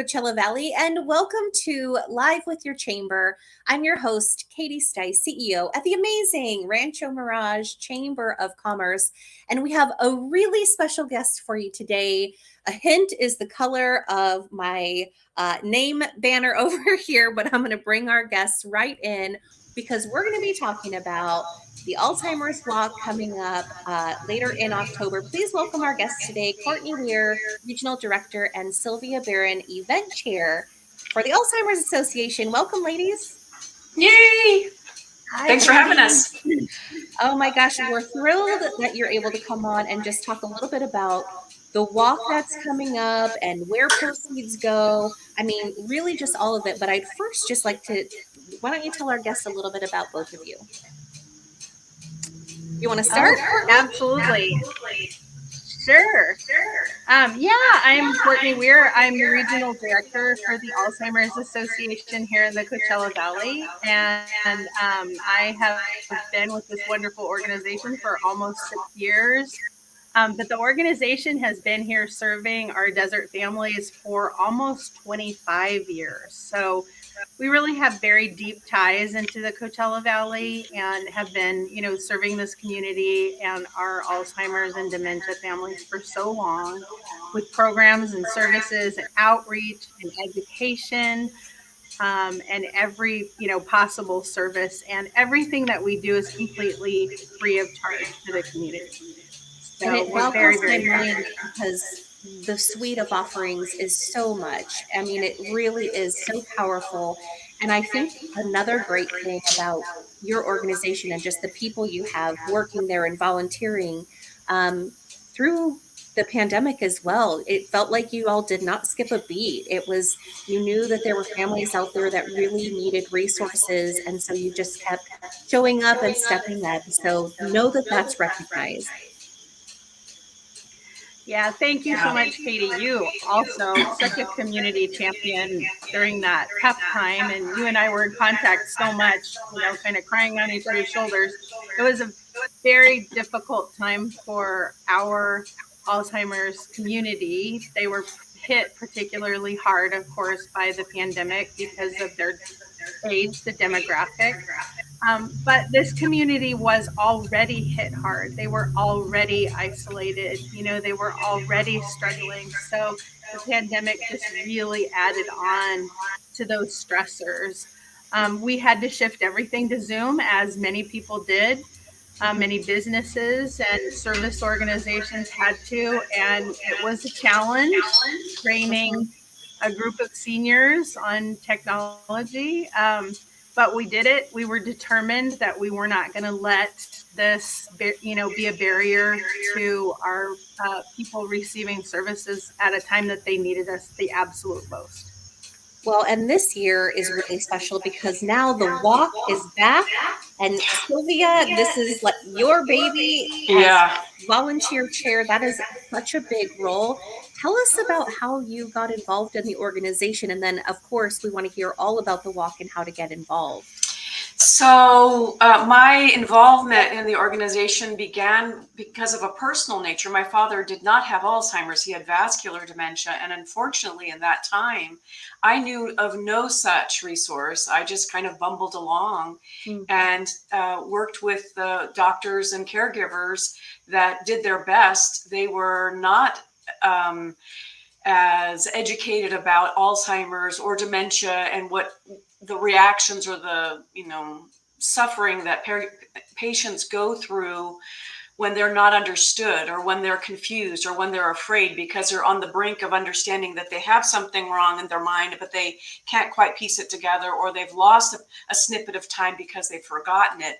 Coachella Valley, and welcome to Live with Your Chamber. I'm your host, Katie Stice, CEO at the amazing Rancho Mirage Chamber of Commerce, and we have a really special guest for you today. A hint is the color of my name banner over here, but I'm going to bring our guests right in because we're going to be talking about the Alzheimer's Walk coming up later in October. Please welcome our guests today, Courtney Weir, Regional Director, and Sylvia Barron, Event Chair for the Alzheimer's Association. Welcome, ladies. Yay! Hi, thanks for having us. Oh my gosh, we're thrilled that you're able to come on and just talk a little bit about the walk that's coming up and where proceeds go. I mean, really just all of it. But I'd first just like to, why don't you tell our guests a little bit about both of you? You want to start? Absolutely. Sure. I'm Courtney Weir. I'm the Regional Director for the Alzheimer's Association here in the Coachella Valley. And I have been with this wonderful organization for almost 6 years. But the organization has been here serving our desert families for almost 25 years. So we really have very deep ties into the Coachella Valley and have been, serving this community and our Alzheimer's and dementia families for so long with programs and services and outreach and education and every, possible service. And everything that we do is completely free of charge to the community. So and it boggles my mind because the suite of offerings is so much. I mean, it really is so powerful. And I think another great thing about your organization and just the people you have working there and volunteering through the pandemic as well, it felt like you all did not skip a beat. It was, you knew that there were families out there that really needed resources. And so you just kept showing up and stepping up. So know that that's recognized. Yeah, thank you so much, Katie. You also such a community champion during that tough time, and you and I were in contact so much, kind of crying on each other's shoulders. It was a very difficult time for our Alzheimer's community. They were hit particularly hard, of course, by the pandemic because of their age, the demographic. But this community was already hit hard. They were already isolated. They were already struggling. So the pandemic just really added on to those stressors. We had to shift everything to Zoom, as many people did. Many businesses and service organizations had to, and it was a challenge training a group of seniors on technology. But we did it. We were determined that we were not going to let this, be a barrier to our people receiving services at a time that they needed us the absolute most. Well, and this year is really special because now the walk is back. And Sylvia, this is like your baby as volunteer chair. That is such a big role. Tell us about how you got involved in the organization. And then, of course, we want to hear all about the walk and how to get involved. So my involvement in the organization began because of a personal nature. My father did not have Alzheimer's. He had vascular dementia. And unfortunately, in that time, I knew of no such resource. I just kind of bumbled along and worked with the doctors and caregivers that did their best. They were not as educated about Alzheimer's or dementia and what the reactions or the suffering that patients go through when they're not understood or when they're confused or when they're afraid because they're on the brink of understanding that they have something wrong in their mind, but they can't quite piece it together, or they've lost a snippet of time because they've forgotten it.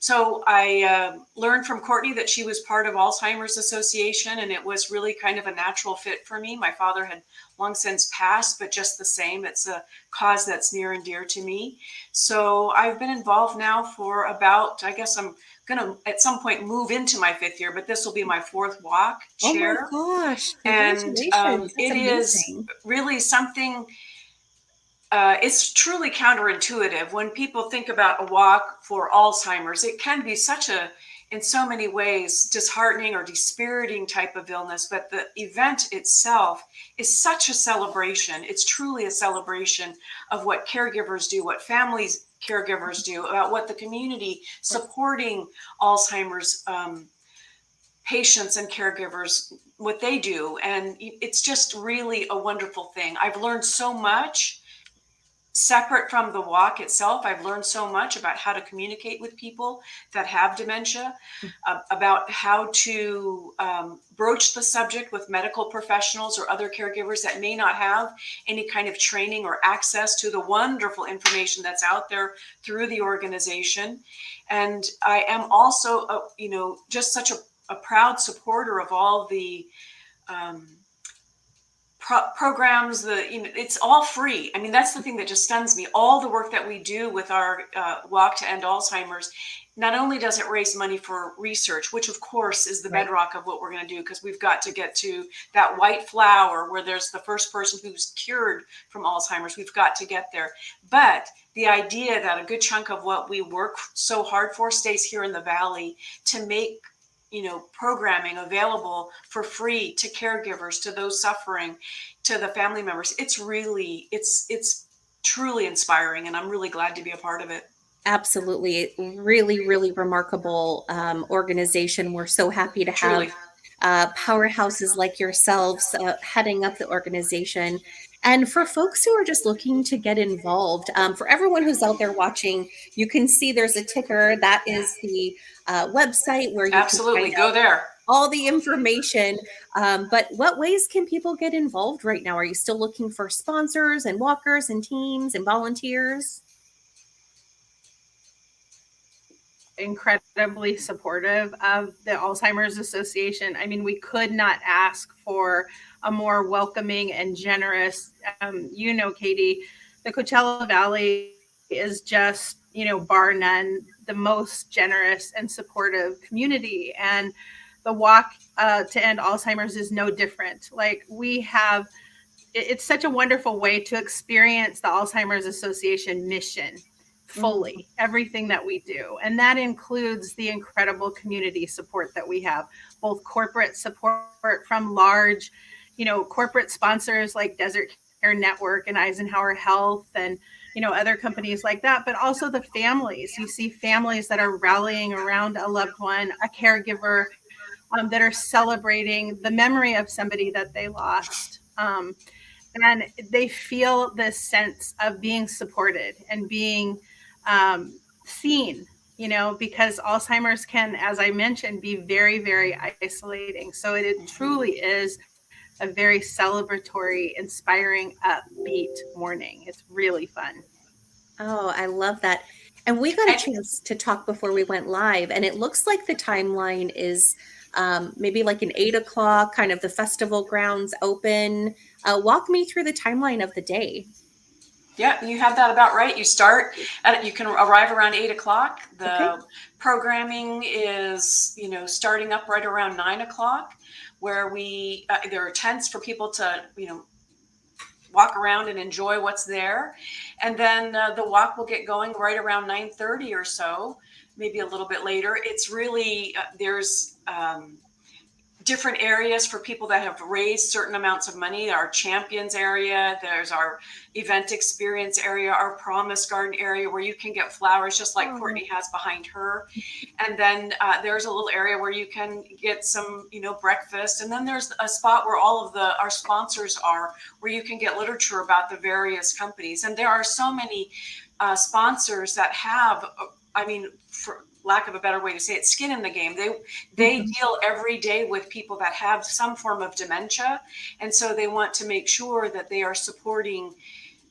So I learned from Courtney that she was part of Alzheimer's Association, and it was really kind of a natural fit for me. My father had long since passed, but just the same, it's a cause that's near and dear to me. So I've been involved now for about, I guess I'm going to at some point move into my 5th year, but this will be my 4th walk chair. Oh my gosh. And it is really something, it's truly counterintuitive. When people think about a walk for Alzheimer's, it can be such a in so many ways disheartening or dispiriting type of illness, but the event itself is such a celebration. It's truly a celebration of what caregivers do, what families caregivers do, about what the community supporting Alzheimer's patients and caregivers, what they do. And it's just really a wonderful thing. I've learned so much separate from the walk itself. I've learned so much about how to communicate with people that have dementia, about how to broach the subject with medical professionals or other caregivers that may not have any kind of training or access to the wonderful information that's out there through the organization. And I am also, just such a proud supporter of all the programs. It's all free. I mean, that's the thing that just stuns me. All the work that we do with our walk to end Alzheimer's, not only does it raise money for research, which of course is the bedrock of what we're going to do, because we've got to get to that white flower where there's the first person who's cured from Alzheimer's. We've got to get there. But the idea that a good chunk of what we work so hard for stays here in the Valley to make programming available for free to caregivers, to those suffering, to the family members. It's truly inspiring, and I'm really glad to be a part of it. Absolutely. Really, really remarkable organization. We're so happy to have powerhouses like yourselves heading up the organization. And for folks who are just looking to get involved, for everyone who's out there watching, you can see there's a ticker. That is the website where you absolutely can go there. All the information. But what ways can people get involved right now? Are you still looking for sponsors and walkers and teams and volunteers? Incredibly supportive of the Alzheimer's Association. I mean, we could not ask for a more welcoming and generous, Katie, the Coachella Valley is just, bar none, the most generous and supportive community. And the walk to end Alzheimer's is no different. Like, it's such a wonderful way to experience the Alzheimer's Association mission fully, everything that we do. And that includes the incredible community support that we have, both corporate support from large, corporate sponsors like Desert Care Network and Eisenhower Health and, other companies like that, but also the families. You see families that are rallying around a loved one, a caregiver, that are celebrating the memory of somebody that they lost. And they feel this sense of being supported and being seen, because Alzheimer's can, as I mentioned, be very, very isolating. So it truly is a very celebratory, inspiring, upbeat morning. It's really fun. Oh, I love that. And we got a chance to talk before we went live, and it looks like the timeline is maybe like an 8 o'clock, kind of the festival grounds open. Walk me through the timeline of the day. Yeah, you have that about right. You can arrive around 8 o'clock. The programming is, starting up right around 9 o'clock, where there are tents for people to, walk around and enjoy what's there. And then the walk will get going right around 9:30 or so, maybe a little bit later. It's really, there's different areas for people that have raised certain amounts of money. Our champions area, there's our event experience area, our promise garden area where you can get flowers just like Courtney has behind her. And then there's a little area where you can get some, breakfast. And then there's a spot where all of our sponsors are, where you can get literature about the various companies. And there are so many sponsors that have, for lack of a better way to say it, skin in the game. They deal every day with people that have some form of dementia. And so they want to make sure that they are supporting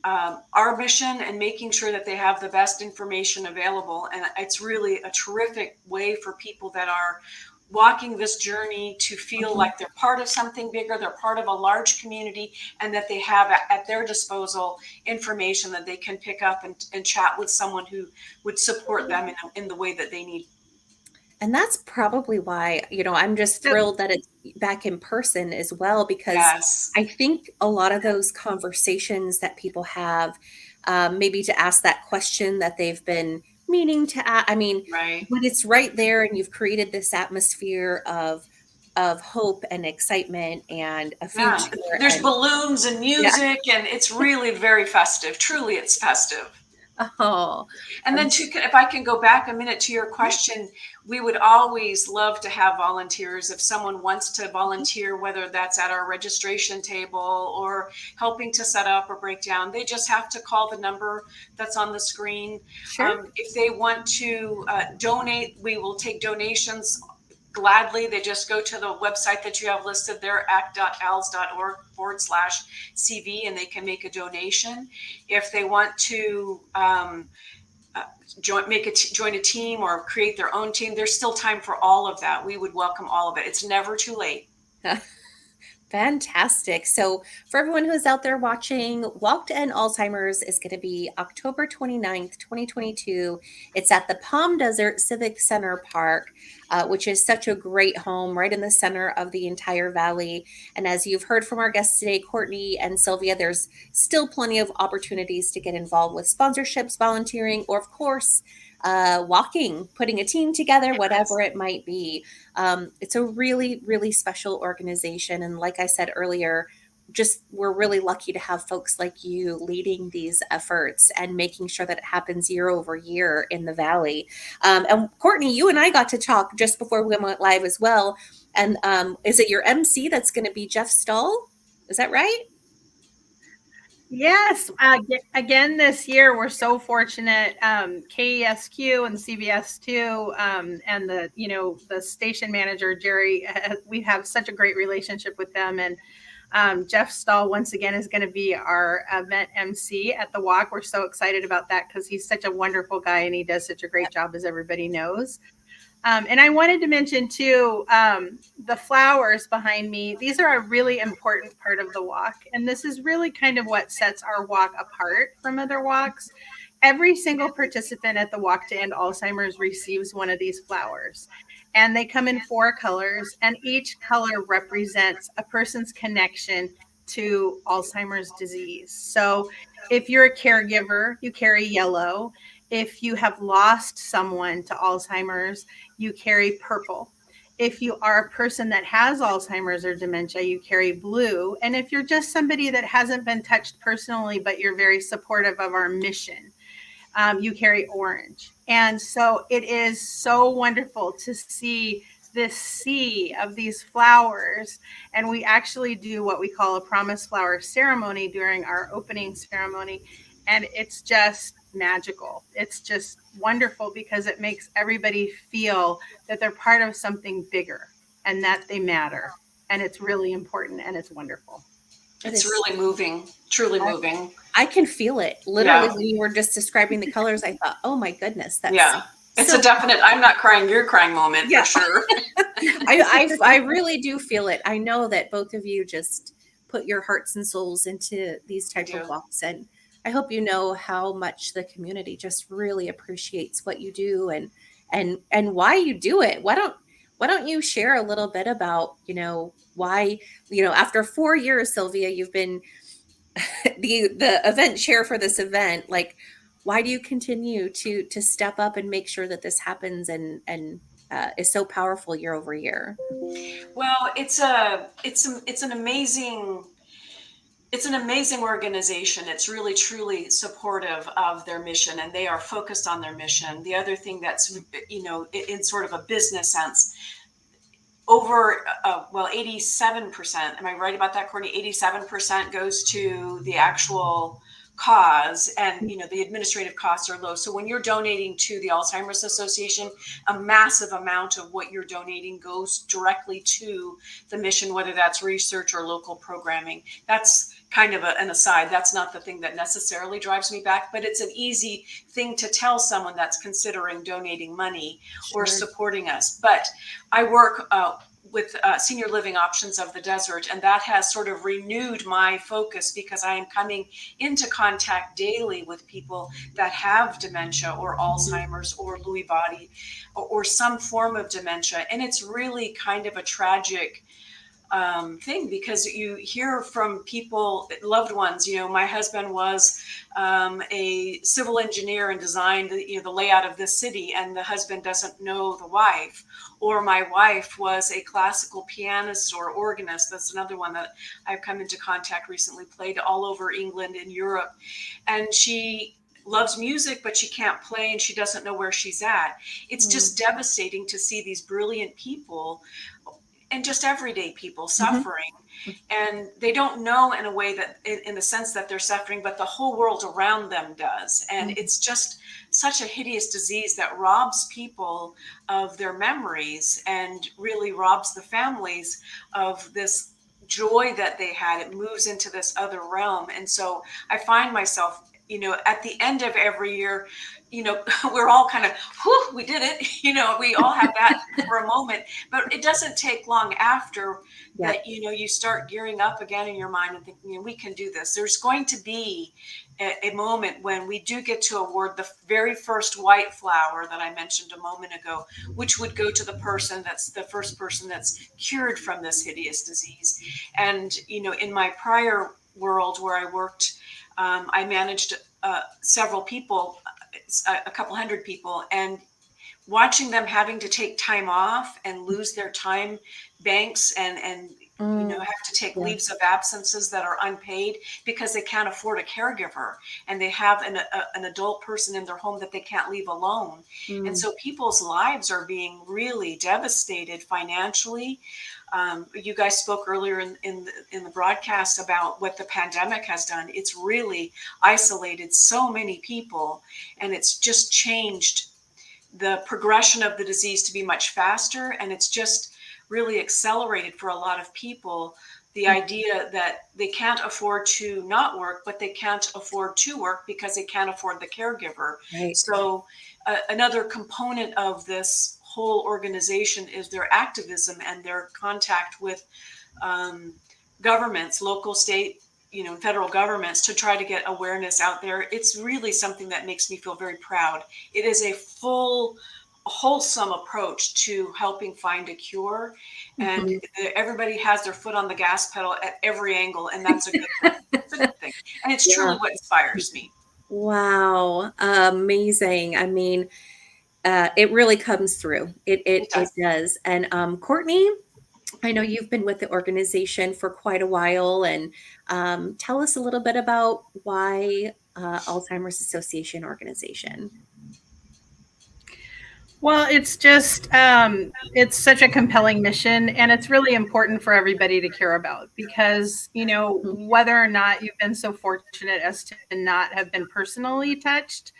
our mission and making sure that they have the best information available. And it's really a terrific way for people that are walking this journey to feel like they're part of something bigger, they're part of a large community, and that they have at their disposal information that they can pick up and chat with someone who would support them in the way that they need. And that's probably why, I'm just thrilled that it's back in person as well, because I think a lot of those conversations that people have, maybe to ask that question that they've been meaning to add. I mean, Right. but it's right there, and you've created this atmosphere of hope and excitement and a Yeah. future. There's And balloons and yeah. music, and it's really very festive. Truly, it's festive. Oh, And then, if I can go back a minute to your question, we would always love to have volunteers. If someone wants to volunteer, whether that's at our registration table or helping to set up or break down, they just have to call the number that's on the screen. sure. If they want to donate, we will take donations gladly. They just go to the website that you have listed there, act.alz.org/CV, and they can make a donation. If they want to join a team or create their own team, there's still time for all of that. We would welcome all of it. It's never too late. Fantastic. So, for everyone who's out there watching, Walk to End Alzheimer's is going to be October 29th, 2022. It's at the Palm Desert Civic Center Park, which is such a great home right in the center of the entire valley. And as you've heard from our guests today, Courtney and Sylvia, there's still plenty of opportunities to get involved with sponsorships, volunteering, or, of course, walking, putting a team together, whatever it might be. It's a really, really special organization. And like I said earlier, just we're really lucky to have folks like you leading these efforts and making sure that it happens year over year in the Valley. And Courtney, you and I got to talk just before we went live as well. And is it your MC that's going to be Jeff Stahl? Is that right? Yes. Again, this year, we're so fortunate. KESQ and CBS2 and the station manager, Jerry, we have such a great relationship with them. And Jeff Stahl, once again, is going to be our event MC at the walk. We're so excited about that because he's such a wonderful guy and he does such a great job, as everybody knows. And I wanted to mention, too, the flowers behind me. These are a really important part of the walk. And this is really kind of what sets our walk apart from other walks. Every single participant at the Walk to End Alzheimer's receives one of these flowers. And they come in 4 colors, and each color represents a person's connection to Alzheimer's disease. So if you're a caregiver, you carry yellow. If you have lost someone to Alzheimer's, you carry purple. If you are a person that has Alzheimer's or dementia, you carry blue. And if you're just somebody that hasn't been touched personally, but you're very supportive of our mission, you carry orange. And so it is so wonderful to see this sea of these flowers. And we actually do what we call a promise flower ceremony during our opening ceremony. And it's just magical. It's just wonderful because it makes everybody feel that they're part of something bigger and that they matter. And it's really important and it's wonderful. It's really moving, truly moving. I can feel it. Literally, when you were just describing the colors, I thought, oh my goodness, that's it's a definite I'm not crying, you're crying moment for sure. I really do feel it. I know that both of you just put your hearts and souls into these type of walks, and I hope you know how much the community just really appreciates what you do and why you do it. Why don't you share a little bit about, why, after 4 years, Sylvia, you've been the event chair for this event. Like, why do you continue to step up and make sure that this happens and is so powerful year over year? Well, it's an amazing organization. It's really, truly supportive of their mission, and they are focused on their mission. The other thing that's, in sort of a business sense, over 87%, am I right about that, Courtney? 87% goes to the actual cause, and the administrative costs are low. So when you're donating to the Alzheimer's Association, a massive amount of what you're donating goes directly to the mission, whether that's research or local programming. That's kind of an aside. That's not the thing that necessarily drives me back, but it's an easy thing to tell someone that's considering donating money or supporting us. But I work with Senior Living Options of the Desert, and that has sort of renewed my focus because I am coming into contact daily with people that have dementia or Alzheimer's or Lewy body or some form of dementia. And it's really kind of a tragic thing, because you hear from people, loved ones. My husband was a civil engineer and designed the layout of this city, and the husband doesn't know the wife. Or my wife was a classical pianist or organist. That's another one that I've come into contact recently, played all over England and Europe. And she loves music, but she can't play and she doesn't know where she's at. It's just devastating to see these brilliant people and just everyday people suffering. And they don't know in a way that, in the sense that they're suffering, but the whole world around them does. And it's just such a hideous disease that robs people of their memories and really robs the families of this joy that they had. It moves into this other realm. And so I find myself, at the end of every year, we're all kind of, whew, we did it. We all have that for a moment, but it doesn't take long after that, you start gearing up again in your mind and thinking, we can do this. There's going to be a moment when we do get to award the very first white flower that I mentioned a moment ago, which would go to the person that's the first person that's cured from this hideous disease. And, in my prior world where I worked, I managed several people, a couple hundred people, and watching them having to take time off and lose their time banks and have to take leaves of absences that are unpaid because they can't afford a caregiver, and they have an adult person in their home that they can't leave alone. And so people's lives are being really devastated financially. You guys spoke earlier in the broadcast about what the pandemic has done. It's really isolated so many people, and it's just changed the progression of the disease to be much faster. And it's just really accelerated for a lot of people the idea that they can't afford to not work, but they can't afford to work because they can't afford the caregiver. Right. So another component of this whole organization is their activism and their contact with governments, local, state, federal governments, to try to get awareness out there. It's really something that makes me feel very proud. It is a full, wholesome approach to helping find a cure, and everybody has their foot on the gas pedal at every angle, and that's a good thing. It's a good thing, and it's truly what inspires me. Wow, amazing. I mean, it really comes through. It does. And Courtney, I know you've been with the organization for quite a while, and tell us a little bit about why Alzheimer's Association organization. Well, it's just, it's such a compelling mission, and it's really important for everybody to care about because, whether or not you've been so fortunate as to not have been personally touched,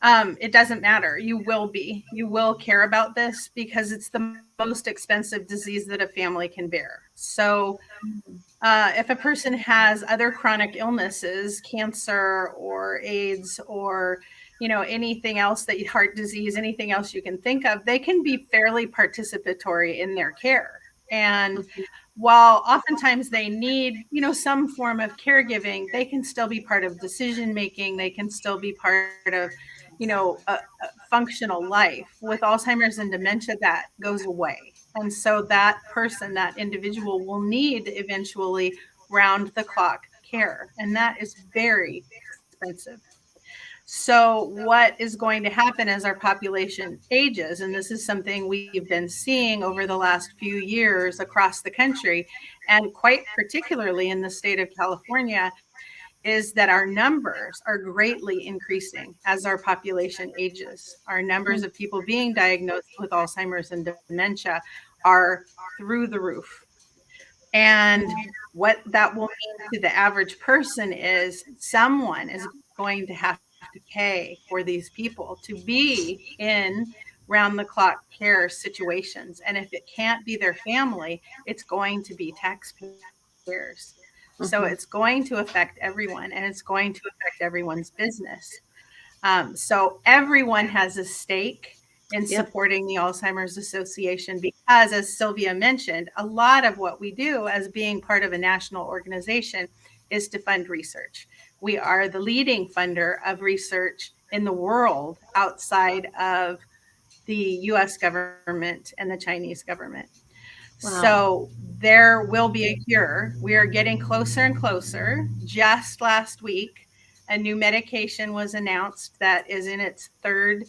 it doesn't matter. You will care about this because it's the most expensive disease that a family can bear. So if a person has other chronic illnesses, cancer or AIDS or anything else, that heart disease, anything else you can think of, they can be fairly participatory in their care. And while oftentimes they need, some form of caregiving, they can still be part of decision making. They can still be part of, a functional life. With Alzheimer's and dementia, that goes away. And so that person, that individual will need eventually round the clock care. And that is very expensive. So what is going to happen as our population ages, and this is something we've been seeing over the last few years across the country, and quite particularly in the state of California, is that our numbers are greatly increasing as our population ages. Our numbers of people being diagnosed with Alzheimer's and dementia are through the roof. And what that will mean to the average person is someone is going to have to pay for these people to be in round the clock care situations. And if it can't be their family, it's going to be taxpayers. So it's going to affect everyone, and it's going to affect everyone's business. So everyone has a stake in supporting the Alzheimer's Association because, as Sylvia mentioned, a lot of what we do as being part of a national organization is to fund research. We are the leading funder of research in the world outside of the US government and the Chinese government. So there will be a cure. We are getting closer and closer. Just last week, a new medication was announced that is in its third,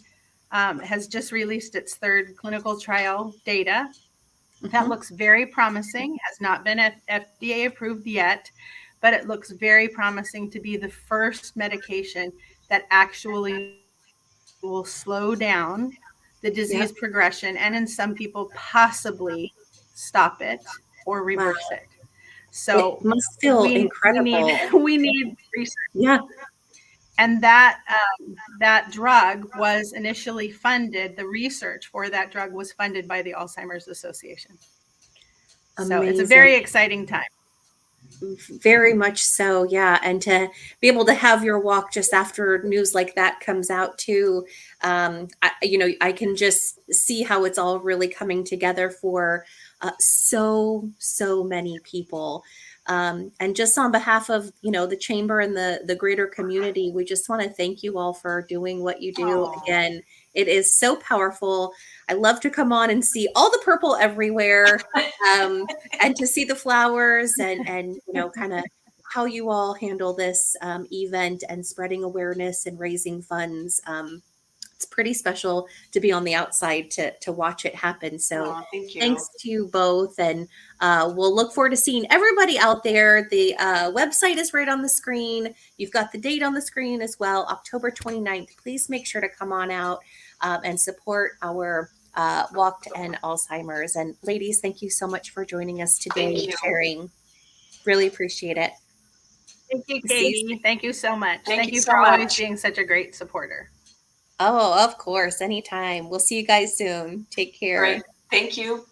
has just released its third clinical trial data. That looks very promising, has not been FDA approved yet, but it looks very promising to be the first medication that actually will slow down the disease progression and in some people possibly stop it or reverse it. So it must feel incredible. We need research. Yeah. And that drug was initially funded. The research for that drug was funded by the Alzheimer's Association. So it's a very exciting time. Very much so, yeah. And to be able to have your walk just after news like that comes out too, I can just see how it's all really coming together for so many people. And just on behalf of, the chamber and the greater community, we just want to thank you all for doing what you do. Again, it is so powerful. I love to come on and see all the purple everywhere, and to see the flowers and kind of how you all handle this event and spreading awareness and raising funds. It's pretty special to be on the outside to watch it happen. So thank you. Thanks to you both. And we'll look forward to seeing everybody out there. The website is right on the screen. You've got the date on the screen as well, October 29th. Please make sure to come on out and support our walk to End Alzheimer's. And ladies, thank you so much for joining us today and sharing. Really appreciate it. Thank you, Katie. Thank you so much. Thank you so for much. always being such a great supporter. Oh, of course. Anytime. We'll see you guys soon. Take care. Great. Thank you.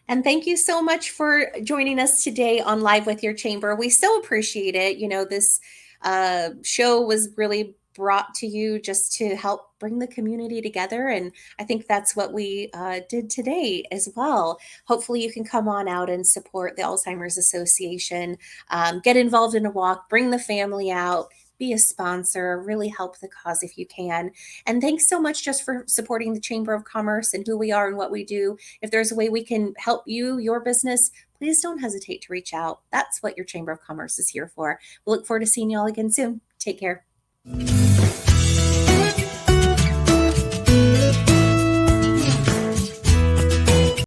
And thank you so much for joining us today on Live with Your Chamber. We so appreciate it. This show was really brought to you just to help bring the community together. And I think that's what we did today as well. Hopefully you can come on out and support the Alzheimer's Association, get involved in a walk, bring the family out, be a sponsor, really help the cause if you can. And thanks so much just for supporting the Chamber of Commerce and who we are and what we do. If there's a way we can help you, your business, please don't hesitate to reach out. That's what your Chamber of Commerce is here for. We look forward to seeing you all again soon. Take care.